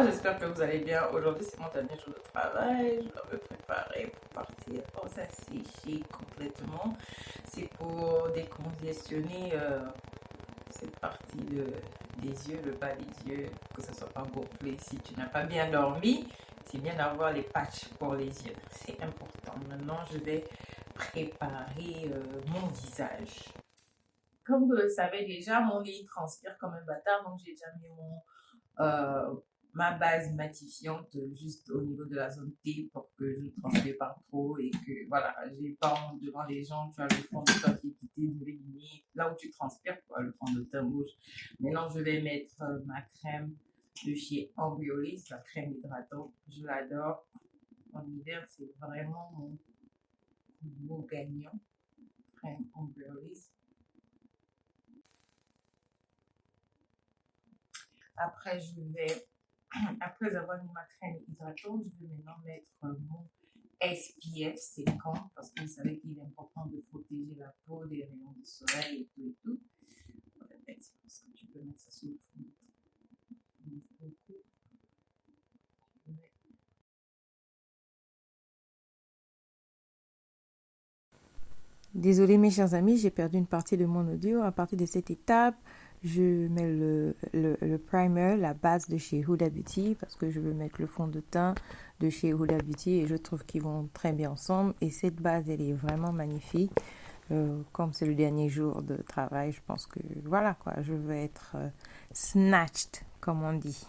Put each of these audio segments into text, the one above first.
j'espère que vous allez bien. Aujourd'hui, c'est mon dernier jour de travail. Je dois me préparer pour partir. Oh, ça séché complètement. C'est pour décongestionner cette partie des yeux, le bas des yeux, que ce soit pas gonflé. Si tu n'as pas bien dormi, c'est bien d'avoir les patchs pour les yeux. C'est important. Maintenant, je vais préparer mon visage. Comme vous le savez déjà, mon nez transpire comme un bâtard, donc j'ai déjà mis ma base matifiante juste au niveau de la zone T pour que je ne transpire pas trop et que voilà, j'ai pas honte devant les gens. Tu as le fond de teint qui est quitté de l'éliminer là où tu transpires, quoi, le fond de teint rouge. Maintenant, je vais mettre ma crème de chez Ambiolis, la crème hydratante. Je l'adore. En hiver, c'est vraiment mon beau gagnant. Crème Ambiolis. Après, après avoir mis ma crème hydratante, je vais maintenant mettre mon SPF séquent parce que vous savez qu'il est important de protéger la peau des rayons du soleil et tout et tout. C'est pour ça que tu peux mettre ça sur le fond. Désolée mes chers amis, j'ai perdu une partie de mon audio. À partir de cette étape, je mets le primer, la base de chez Huda Beauty parce que je veux mettre le fond de teint de chez Huda Beauty et je trouve qu'ils vont très bien ensemble. Et cette base, elle est vraiment magnifique. Comme c'est le dernier jour de travail, je pense que voilà quoi, je vais être snatched, comme on dit.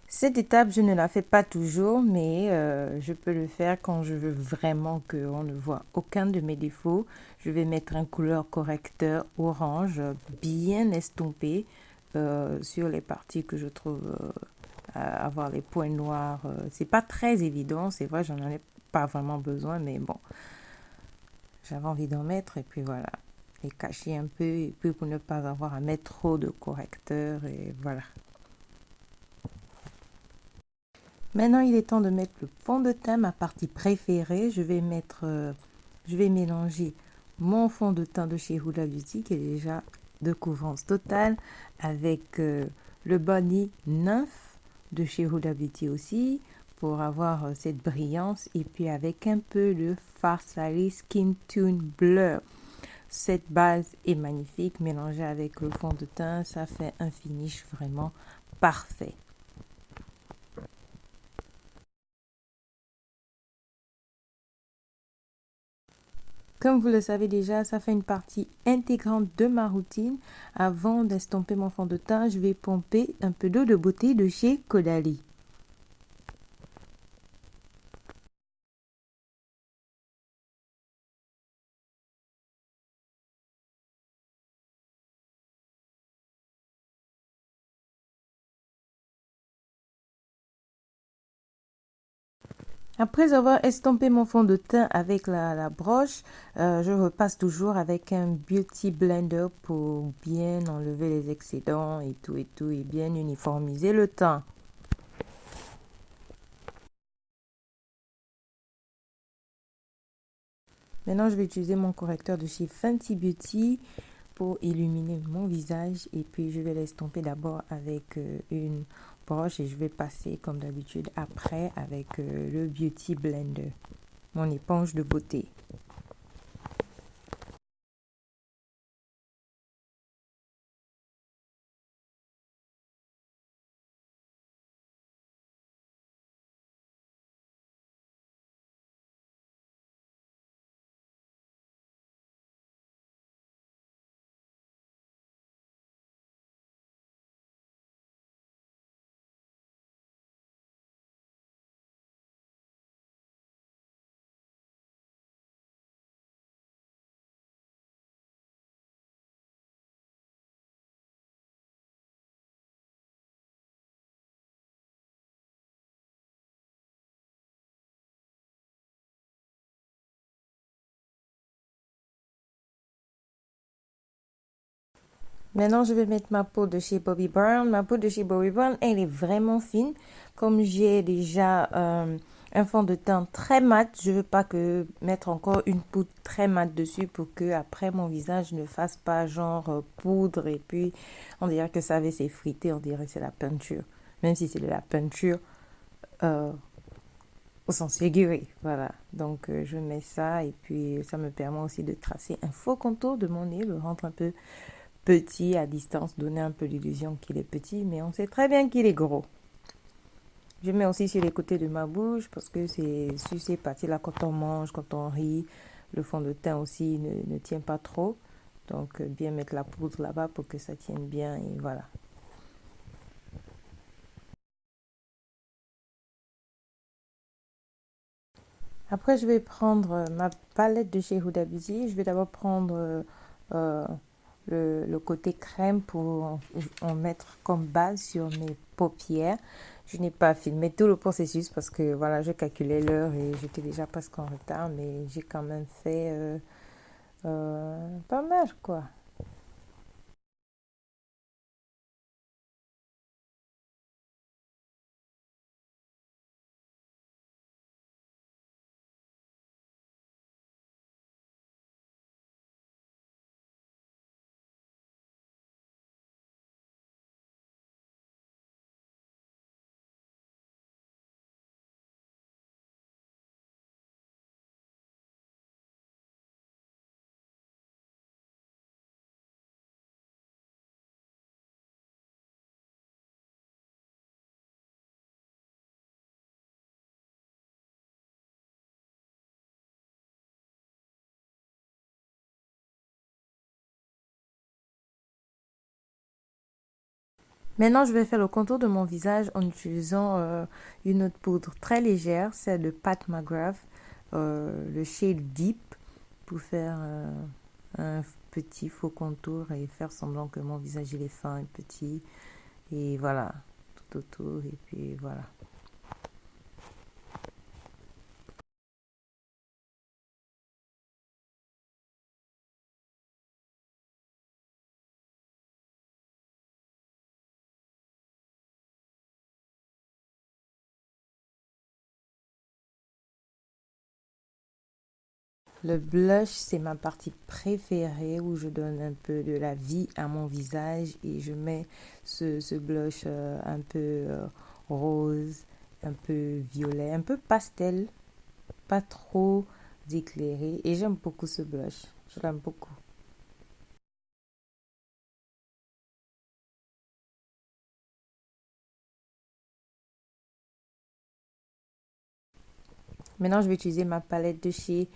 Cette étape, je ne la fais pas toujours, mais je peux le faire quand je veux vraiment qu'on ne voit aucun de mes défauts. Je vais mettre un couleur correcteur orange bien estompé sur les parties que je trouve avoir les points noirs. C'est pas très évident, c'est vrai, j'en ai pas vraiment besoin, mais bon, j'avais envie d'en mettre et puis voilà. Et cacher un peu, et puis pour ne pas avoir à mettre trop de correcteur et voilà. Maintenant, il est temps de mettre le fond de teint, ma partie préférée. Je vais mélanger mon fond de teint de chez Huda Beauty, qui est déjà de couvrance totale, avec le Bonnie Nymph de chez Huda Beauty aussi, pour avoir cette brillance. Et puis avec un peu de Farsali Skin Tune Blur. Cette base est magnifique, mélangée avec le fond de teint, ça fait un finish vraiment parfait. Comme vous le savez déjà, ça fait une partie intégrante de ma routine. Avant d'estomper mon fond de teint, je vais pomper un peu d'eau de beauté de chez Caudalie. Après avoir estompé mon fond de teint avec la broche, je repasse toujours avec un Beauty Blender pour bien enlever les excédents et tout, et bien uniformiser le teint. Maintenant, je vais utiliser mon correcteur de chez Fenty Beauty pour illuminer mon visage et puis je vais l'estomper d'abord avec une broche et je vais passer comme d'habitude après avec le Beauty Blender, mon éponge de beauté. Maintenant, je vais mettre ma peau de chez Bobbi Brown. Ma peau de chez Bobbi Brown, elle est vraiment fine. Comme j'ai déjà un fond de teint très mat, je ne veux pas que mettre encore une poudre très mat dessus pour que après mon visage ne fasse pas genre poudre et puis on dirait que ça avait s'effriter, on dirait que c'est la peinture. même si c'est de la peinture euh, au sens figuré. Voilà, donc je mets ça et puis ça me permet aussi de tracer un faux contour de mon nez, le rendre un peu petit à distance, donner un peu l'illusion qu'il est petit, mais on sait très bien qu'il est gros. Je mets aussi sur les côtés de ma bouche parce que c'est sur ces parties-là, quand on mange, quand on rit, le fond de teint aussi ne tient pas trop. Donc bien mettre la poudre là-bas pour que ça tienne bien et voilà. Après, je vais prendre ma palette de chez Huda Beauty. Je vais d'abord prendre euh, le côté crème pour en mettre comme base sur mes paupières. Je n'ai pas filmé tout le processus parce que voilà, je calculais l'heure et j'étais déjà presque en retard, mais j'ai quand même fait pas mal quoi. Maintenant, je vais faire le contour de mon visage en utilisant une autre poudre très légère, celle de Pat McGrath, le shade Deep, pour faire un petit faux contour et faire semblant que mon visage il est fin et petit. Et voilà, tout autour. Et puis voilà. Le blush, c'est ma partie préférée où je donne un peu de la vie à mon visage et je mets ce blush un peu rose, un peu violet, un peu pastel, pas trop éclairé. Et j'aime beaucoup ce blush. Je l'aime beaucoup. Maintenant, je vais utiliser ma palette de chez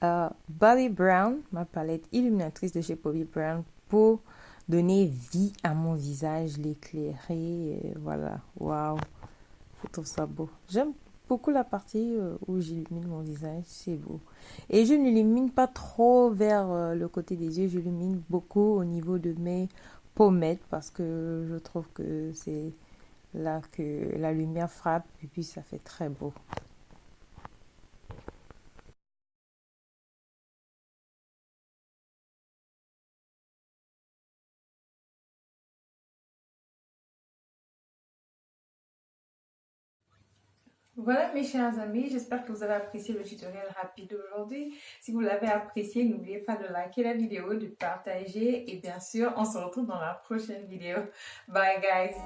Bobbi Brown, ma palette illuminatrice de chez Bobbi Brown pour donner vie à mon visage, l'éclairer. Voilà, waouh, je trouve ça beau. J'aime beaucoup la partie où j'illumine mon visage, c'est beau. Et je n'illumine pas trop vers le côté des yeux, j'illumine beaucoup au niveau de mes pommettes parce que je trouve que c'est là que la lumière frappe et puis ça fait très beau. Voilà mes chers amis, j'espère que vous avez apprécié le tutoriel rapide d'aujourd'hui. Si vous l'avez apprécié, n'oubliez pas de liker la vidéo, de partager et bien sûr, on se retrouve dans la prochaine vidéo. Bye guys!